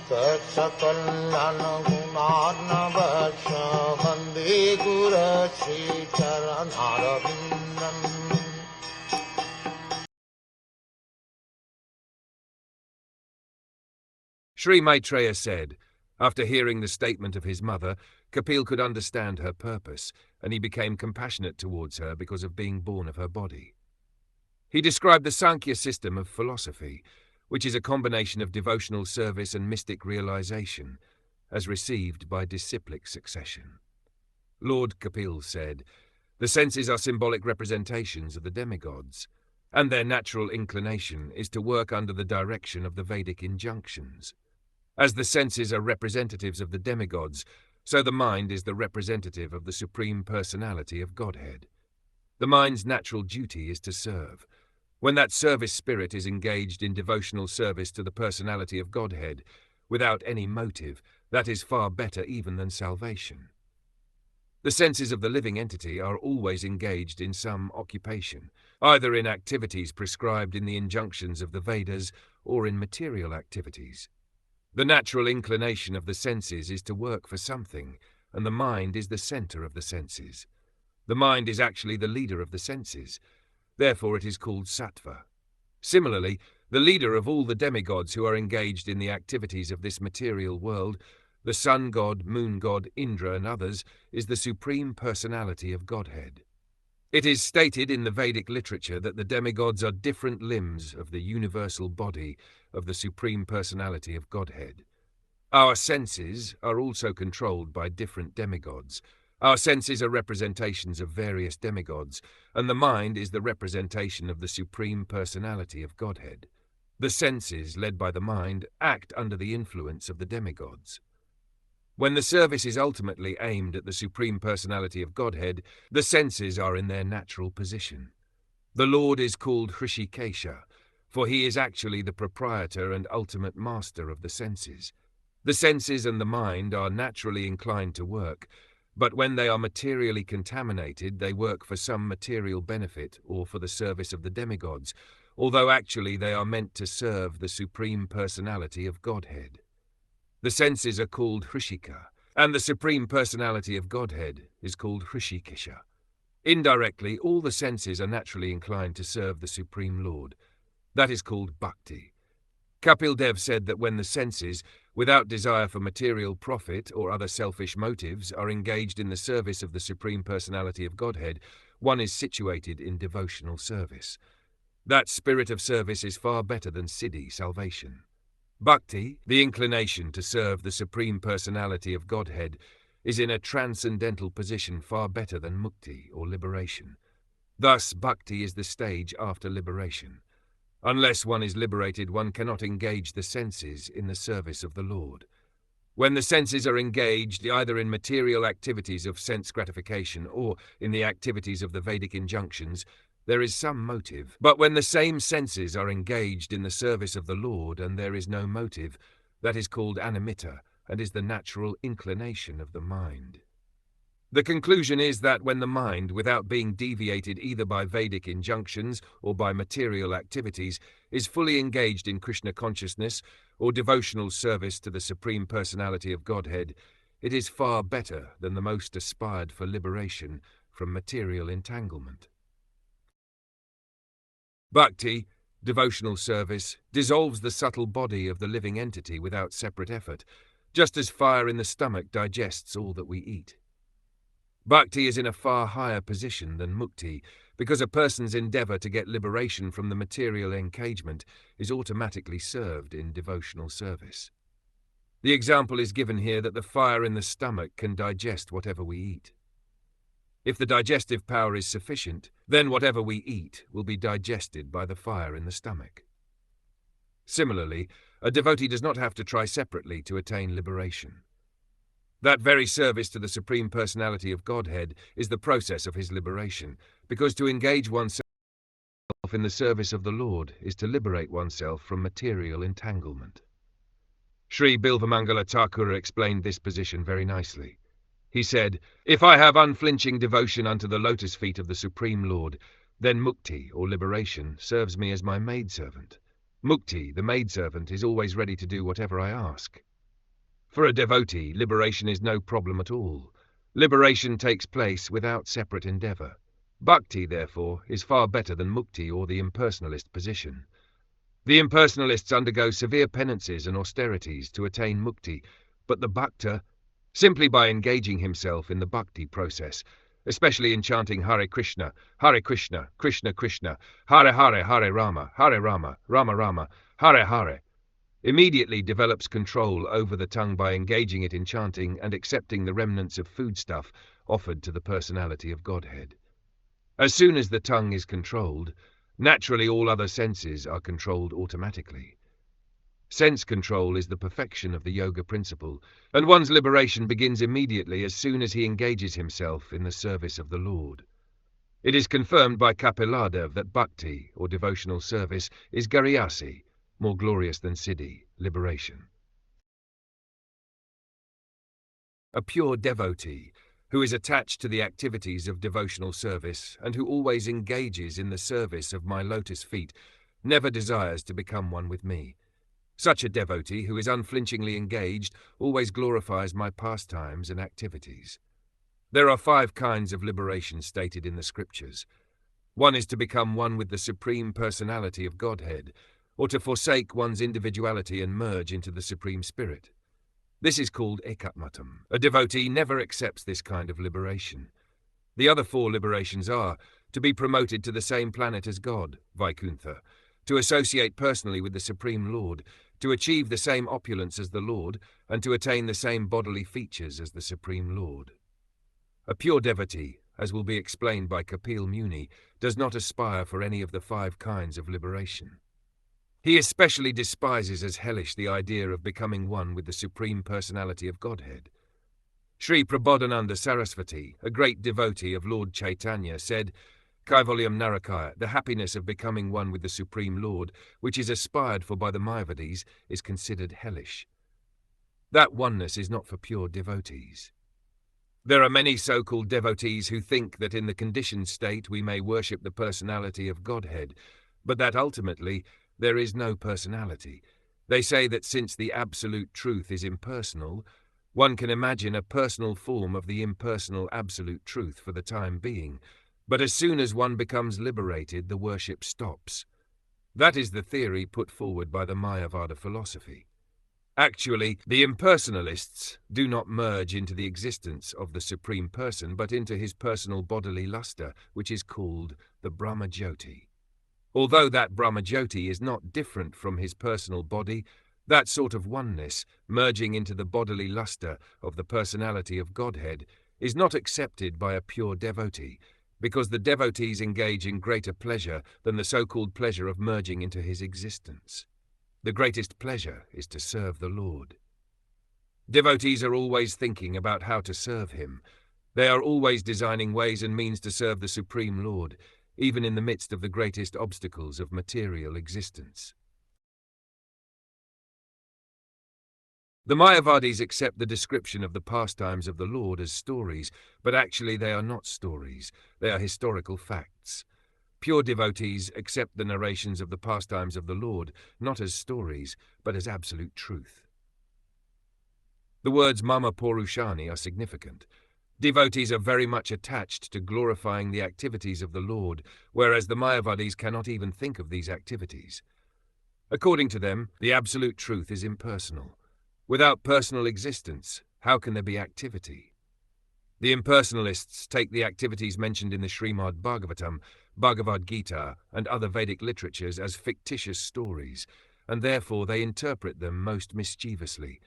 Saksakallan gunarnavasya Vande Guru Sri Charanarabindam. Sri Maitreya said, after hearing the statement of his mother, Kapil could understand her purpose, and he became compassionate towards her because of being born of her body. He described the Sankhya system of philosophy, which is a combination of devotional service and mystic realization, as received by disciplic succession. Lord Kapil said, "The senses are symbolic representations of the demigods, and their natural inclination is to work under the direction of the Vedic injunctions. As the senses are representatives of the demigods, so the mind is the representative of the Supreme Personality of Godhead. The mind's natural duty is to serve. When that service spirit is engaged in devotional service to the Personality of Godhead, without any motive, that is far better even than salvation. The senses of the living entity are always engaged in some occupation, either in activities prescribed in the injunctions of the Vedas or in material activities. The natural inclination of the senses is to work for something, and the mind is the center of the senses. The mind is actually the leader of the senses. Therefore it is called sattva. Similarly, the leader of all the demigods who are engaged in the activities of this material world, the sun god, moon god, Indra and others, is the Supreme Personality of Godhead. It is stated in the Vedic literature that the demigods are different limbs of the universal body of the Supreme Personality of Godhead. Our senses are also controlled by different demigods. Our senses are representations of various demigods, and the mind is the representation of the Supreme Personality of Godhead. The senses, led by the mind, act under the influence of the demigods. When the service is ultimately aimed at the Supreme Personality of Godhead, the senses are in their natural position. The Lord is called Hrishikesha, for he is actually the proprietor and ultimate master of the senses. The senses and the mind are naturally inclined to work, but when they are materially contaminated, they work for some material benefit or for the service of the demigods, although actually they are meant to serve the Supreme Personality of Godhead. The senses are called Hrishika, and the Supreme Personality of Godhead is called Hrishikesha. Indirectly, all the senses are naturally inclined to serve the Supreme Lord. That is called bhakti. Kapil Dev said that when the senses, without desire for material profit or other selfish motives, are engaged in the service of the Supreme Personality of Godhead, one is situated in devotional service. That spirit of service is far better than siddhi, salvation. Bhakti, the inclination to serve the Supreme Personality of Godhead, is in a transcendental position far better than mukti, or liberation. Thus, bhakti is the stage after liberation. Unless one is liberated, one cannot engage the senses in the service of the Lord. When the senses are engaged either in material activities of sense gratification or in the activities of the Vedic injunctions, there is some motive. But when the same senses are engaged in the service of the Lord and there is no motive, that is called animitta and is the natural inclination of the mind. The conclusion is that when the mind, without being deviated either by Vedic injunctions or by material activities, is fully engaged in Krishna consciousness or devotional service to the Supreme Personality of Godhead, it is far better than the most aspired for liberation from material entanglement. Bhakti, devotional service, dissolves the subtle body of the living entity without separate effort, just as fire in the stomach digests all that we eat. Bhakti is in a far higher position than mukti, because a person's endeavor to get liberation from the material engagement is automatically served in devotional service. The example is given here that the fire in the stomach can digest whatever we eat. If the digestive power is sufficient, then whatever we eat will be digested by the fire in the stomach. Similarly, a devotee does not have to try separately to attain liberation. That very service to the Supreme Personality of Godhead is the process of his liberation, because to engage oneself in the service of the Lord is to liberate oneself from material entanglement. Sri Bilvamangala Thakur explained this position very nicely. He said, "If I have unflinching devotion unto the lotus feet of the Supreme Lord, then mukti, or liberation, serves me as my maidservant. Mukti, the maidservant, is always ready to do whatever I ask. For a devotee, liberation is no problem at all. Liberation takes place without separate endeavor. Bhakti, therefore, is far better than mukti or the impersonalist position. The impersonalists undergo severe penances and austerities to attain mukti, but the bhakta, simply by engaging himself in the bhakti process, especially in chanting Hare Krishna, Krishna Krishna, Hare Hare, Hare Rama, Rama Rama, Hare Hare, immediately develops control over the tongue by engaging it in chanting and accepting the remnants of foodstuff offered to the personality of Godhead. As soon as the tongue is controlled, naturally all other senses are controlled automatically. Sense control is the perfection of the yoga principle, and one's liberation begins immediately as soon as he engages himself in the service of the Lord. It is confirmed by Kapiladev that bhakti, or devotional service, is gariyasi, more glorious than siddhi, liberation. A pure devotee, who is attached to the activities of devotional service and who always engages in the service of my lotus feet, never desires to become one with me. Such a devotee who is unflinchingly engaged always glorifies my pastimes and activities. There are 5 kinds of liberation stated in the scriptures. One is to become one with the Supreme Personality of Godhead, or to forsake one's individuality and merge into the Supreme Spirit. This is called ekatmatam. A devotee never accepts this kind of liberation. The other 4 liberations are to be promoted to the same planet as God, Vaikuntha, to associate personally with the Supreme Lord, to achieve the same opulence as the Lord, and to attain the same bodily features as the Supreme Lord. A pure devotee, as will be explained by Kapil Muni, does not aspire for any of the 5 kinds of liberation. He especially despises as hellish the idea of becoming one with the Supreme Personality of Godhead. Sri Prabhupada Sarasvati, a great devotee of Lord Chaitanya, said, Kaivalyam Narakaya, the happiness of becoming one with the Supreme Lord, which is aspired for by the Mayavadis, is considered hellish. That oneness is not for pure devotees. There are many so-called devotees who think that in the conditioned state we may worship the personality of Godhead, but that ultimately there is no personality. They say that since the absolute truth is impersonal, one can imagine a personal form of the impersonal absolute truth for the time being, but as soon as one becomes liberated, the worship stops. That is the theory put forward by the Mayavada philosophy. Actually, the impersonalists do not merge into the existence of the Supreme Person, but into his personal bodily luster, which is called the Brahma-Jyoti. Although that Brahma-Jyoti is not different from his personal body, that sort of oneness, merging into the bodily luster of the personality of Godhead, is not accepted by a pure devotee, because the devotees engage in greater pleasure than the so-called pleasure of merging into his existence. The greatest pleasure is to serve the Lord. Devotees are always thinking about how to serve him. They are always designing ways and means to serve the Supreme Lord, even in the midst of the greatest obstacles of material existence. The Mayavadis accept the description of the pastimes of the Lord as stories, but actually they are not stories, they are historical facts. Pure devotees accept the narrations of the pastimes of the Lord not as stories, but as absolute truth. The words Mama Purushani are significant. Devotees are very much attached to glorifying the activities of the Lord, whereas the Mayavadis cannot even think of these activities. According to them, the absolute truth is impersonal. Without personal existence, how can there be activity? The impersonalists take the activities mentioned in the Srimad Bhagwatam, Bhagavad Gita, and other Vedic literatures as fictitious stories, and therefore they interpret them most mischievously.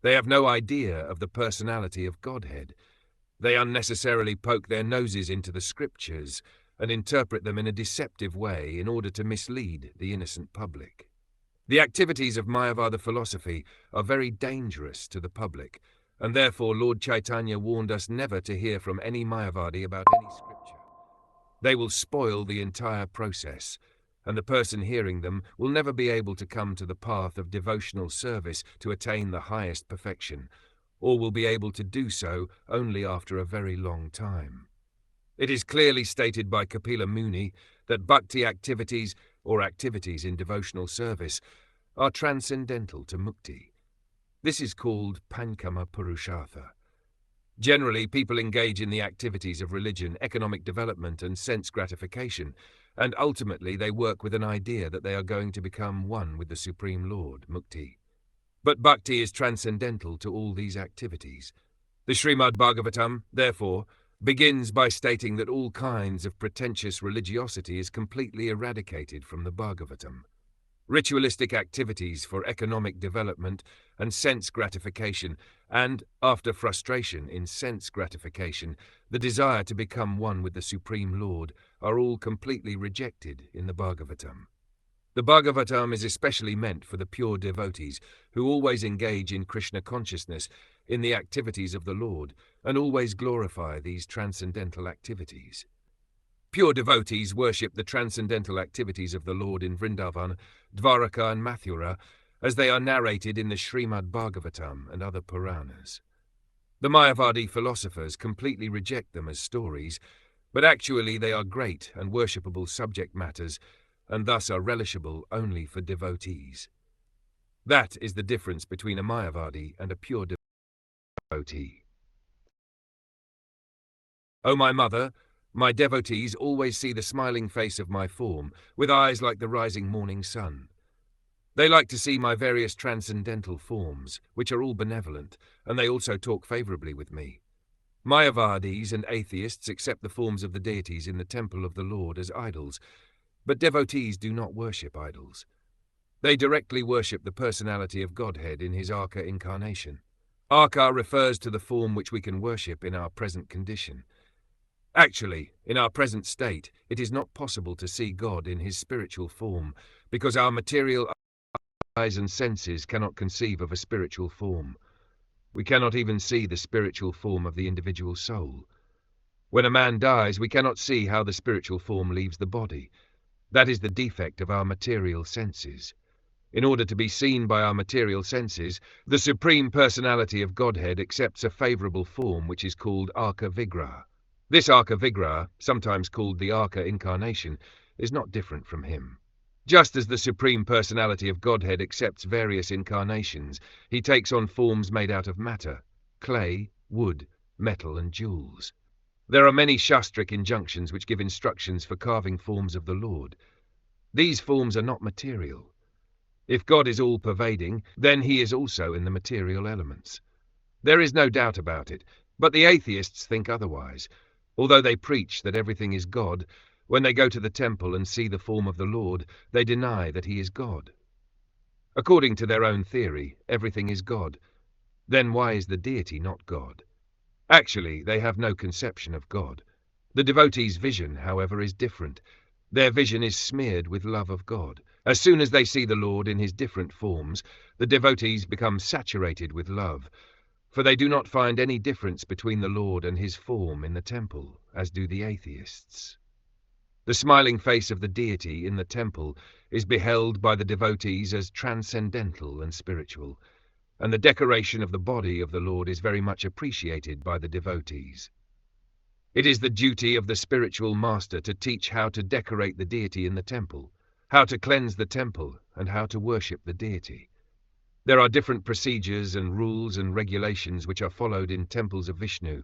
They have no idea of the personality of Godhead. They unnecessarily poke their noses into the scriptures and interpret them in a deceptive way in order to mislead the innocent public. The activities of Mayavada philosophy are very dangerous to the public, and therefore Lord Chaitanya warned us never to hear from any Mayavadi about any scripture. They will spoil the entire process, and the person hearing them will never be able to come to the path of devotional service to attain the highest perfection, or will be able to do so only after a very long time. It is clearly stated by Kapila Muni that bhakti activities, or activities in devotional service, are transcendental to mukti. This is called Pankama Purushartha. Generally, people engage in the activities of religion, economic development, and sense gratification, and ultimately they work with an idea that they are going to become one with the Supreme Lord, Mukti. But bhakti is transcendental to all these activities. The Srimad Bhagavatam, therefore, begins by stating that all kinds of pretentious religiosity is completely eradicated from the Bhagavatam. Ritualistic activities for economic development and sense gratification, and, after frustration in sense gratification, the desire to become one with the Supreme Lord, are all completely rejected in the Bhagavatam. The Bhagavatam is especially meant for the pure devotees who always engage in Krishna consciousness in the activities of the Lord and always glorify these transcendental activities. Pure devotees worship the transcendental activities of the Lord in Vrindavan, Dvaraka and Mathura, as they are narrated in the Srimad Bhagavatam and other Puranas. The Mayavadi philosophers completely reject them as stories, but actually they are great and worshipable subject matters, and thus are relishable only for devotees. That is the difference between a Mayavadi and a pure devotee. O my mother, my devotees always see the smiling face of my form, with eyes like the rising morning sun. They like to see my various transcendental forms, which are all benevolent, and they also talk favorably with me. Mayavadis and atheists accept the forms of the deities in the temple of the Lord as idols, but devotees do not worship idols. They directly worship the personality of Godhead in his Arca incarnation. Arca refers to the form which we can worship in our present condition. Actually, in our present state, it is not possible to see God in his spiritual form, because our material eyes and senses cannot conceive of a spiritual form. We cannot even see the spiritual form of the individual soul. When a man dies, we cannot see how the spiritual form leaves the body. That is the defect of our material senses. In order to be seen by our material senses, the Supreme Personality of Godhead accepts a favorable form which is called Arca Vigraha. This Arca Vigraha, sometimes called the Arca Incarnation, is not different from him. Just as the Supreme Personality of Godhead accepts various incarnations, he takes on forms made out of matter, clay, wood, metal, and jewels. There are many Shastric injunctions which give instructions for carving forms of the Lord. These forms are not material. If God is all-pervading, then he is also in the material elements. There is no doubt about it, but the atheists think otherwise. Although they preach that everything is God, when they go to the temple and see the form of the Lord, they deny that he is God. According to their own theory, everything is God. Then why is the deity not God? Actually, they have no conception of God. The devotee's vision, however, is different. Their vision is smeared with love of God. As soon as they see the Lord in his different forms, the devotees become saturated with love, for they do not find any difference between the Lord and his form in the temple, as do the atheists. The smiling face of the deity in the temple is beheld by the devotees as transcendental and spiritual, and the decoration of the body of the Lord is very much appreciated by the devotees. It is the duty of the spiritual master to teach how to decorate the deity in the temple, how to cleanse the temple, and how to worship the deity. There are different procedures and rules and regulations which are followed in temples of Vishnu,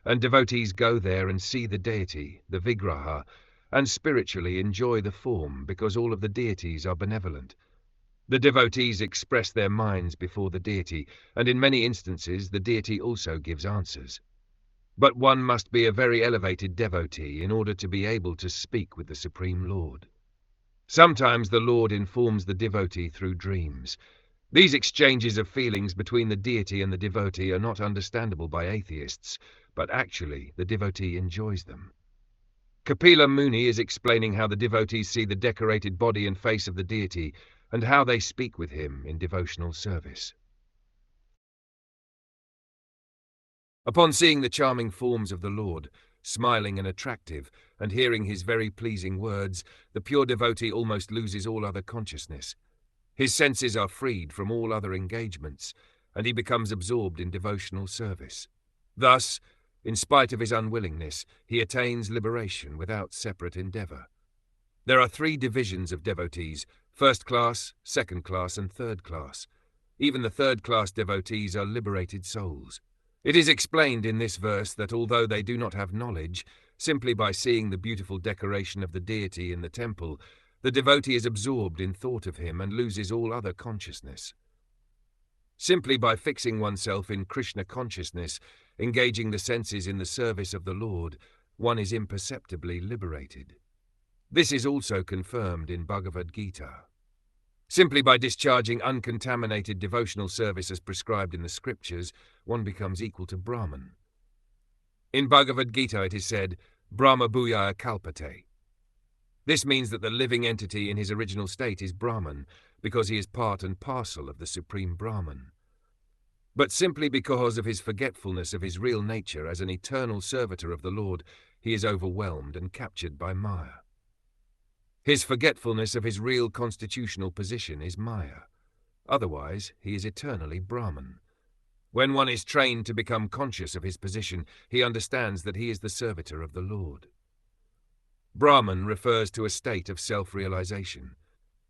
and devotees go there and see the deity, the Vigraha, and spiritually enjoy the form because all of the deities are benevolent. The devotees express their minds before the deity, and in many instances the deity also gives answers. But one must be a very elevated devotee in order to be able to speak with the Supreme Lord. Sometimes the Lord informs the devotee through dreams. These exchanges of feelings between the deity and the devotee are not understandable by atheists, but actually the devotee enjoys them. Kapila Muni is explaining how the devotees see the decorated body and face of the deity and how they speak with him in devotional service. Upon seeing the charming forms of the Lord, smiling and attractive, and hearing his very pleasing words, the pure devotee almost loses all other consciousness. His senses are freed from all other engagements, and he becomes absorbed in devotional service. Thus, in spite of his unwillingness, he attains liberation without separate endeavor. There are 3 divisions of devotees: first class, second class, and third class. Even the third-class devotees are liberated souls. It is explained in this verse that although they do not have knowledge, simply by seeing the beautiful decoration of the deity in the temple, the devotee is absorbed in thought of him and loses all other consciousness. Simply by fixing oneself in Krishna consciousness, engaging the senses in the service of the Lord, one is imperceptibly liberated. This is also confirmed in Bhagavad Gita. Simply by discharging uncontaminated devotional service as prescribed in the scriptures, one becomes equal to Brahman. In Bhagavad Gita it is said, Brahma Bhuya Kalpate. This means that the living entity in his original state is Brahman, because he is part and parcel of the Supreme Brahman. But simply because of his forgetfulness of his real nature as an eternal servitor of the Lord, he is overwhelmed and captured by Maya. His forgetfulness of his real constitutional position is Maya. Otherwise, he is eternally Brahman. When one is trained to become conscious of his position, he understands that he is the servitor of the Lord. Brahman refers to a state of self-realization.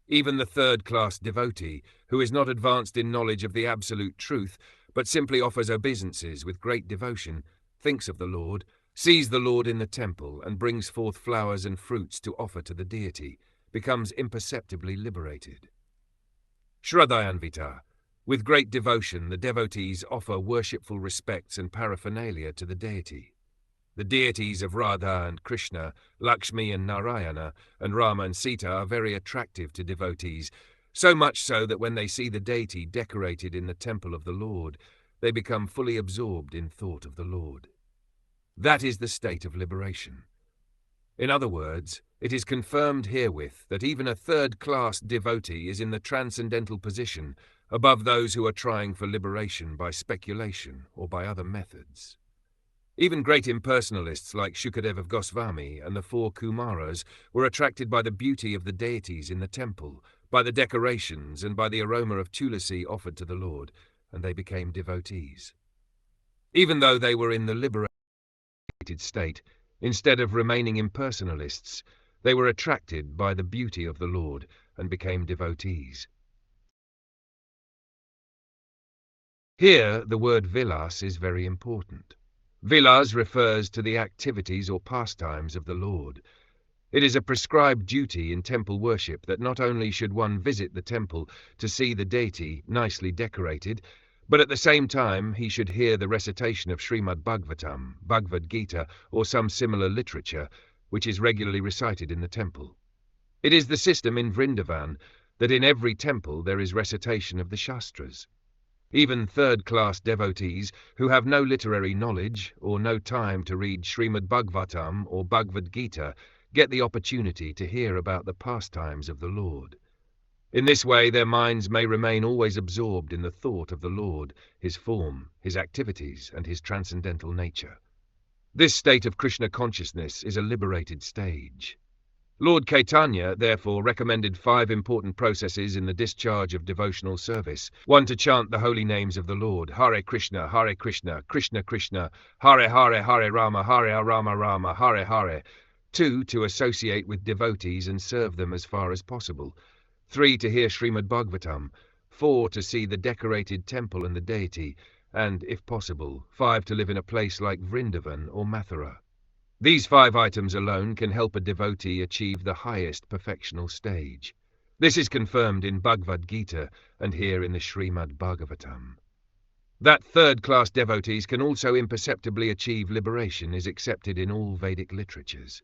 Even the third-class devotee, who is not advanced in knowledge of the absolute truth, but simply offers obeisances with great devotion, thinks of the Lord, sees the Lord in the temple, and brings forth flowers and fruits to offer to the deity, becomes imperceptibly liberated. Shraddhayanvita. With great devotion, the devotees offer worshipful respects and paraphernalia to the deity. The deities of Radha and Krishna, Lakshmi and Narayana, and Rama and Sita are very attractive to devotees, so much so that when they see the deity decorated in the temple of the Lord, they become fully absorbed in thought of the Lord. That is the state of liberation. In other words, it is confirmed herewith that even a third-class devotee is in the transcendental position above those who are trying for liberation by speculation or by other methods. Even great impersonalists like Shukadeva of Goswami and the four Kumaras were attracted by the beauty of the deities in the temple, by the decorations and by the aroma of tulasi offered to the Lord, and they became devotees. Even though they were in the liberated state, instead of remaining impersonalists, they were attracted by the beauty of the Lord and became devotees. Here, the word vilas is very important. Vilas refers to the activities or pastimes of the Lord. It is a prescribed duty in temple worship that not only should one visit the temple to see the deity nicely decorated, but at the same time he should hear the recitation of Srimad Bhagwatam, Bhagavad Gita, or some similar literature, which is regularly recited in the temple. It is the system in Vrindavan that in every temple there is recitation of the Shastras. Even third-class devotees who have no literary knowledge or no time to read Srimad Bhagwatam or Bhagavad Gita get the opportunity to hear about the pastimes of the Lord. In this way their minds may remain always absorbed in the thought of the Lord, his form, his activities, and his transcendental nature. This state of Krishna consciousness is a liberated stage. Lord Caitanya, therefore, recommended 5 important processes in the discharge of devotional service. 1. To chant the holy names of the Lord, Hare Krishna, Krishna Krishna, Hare Hare, Hare Rama, Rama, Hare Hare. 2. To associate with devotees and serve them as far as possible. 3. To hear Srimad Bhagavatam. 4. To see the decorated temple and the deity. And, if possible, 5. To live in a place like Vrindavan or Mathura. These 5 items alone can help a devotee achieve the highest perfectional stage. This is confirmed in Bhagavad Gita and here in the Srimad Bhagavatam. That third-class devotees can also imperceptibly achieve liberation is accepted in all Vedic literatures.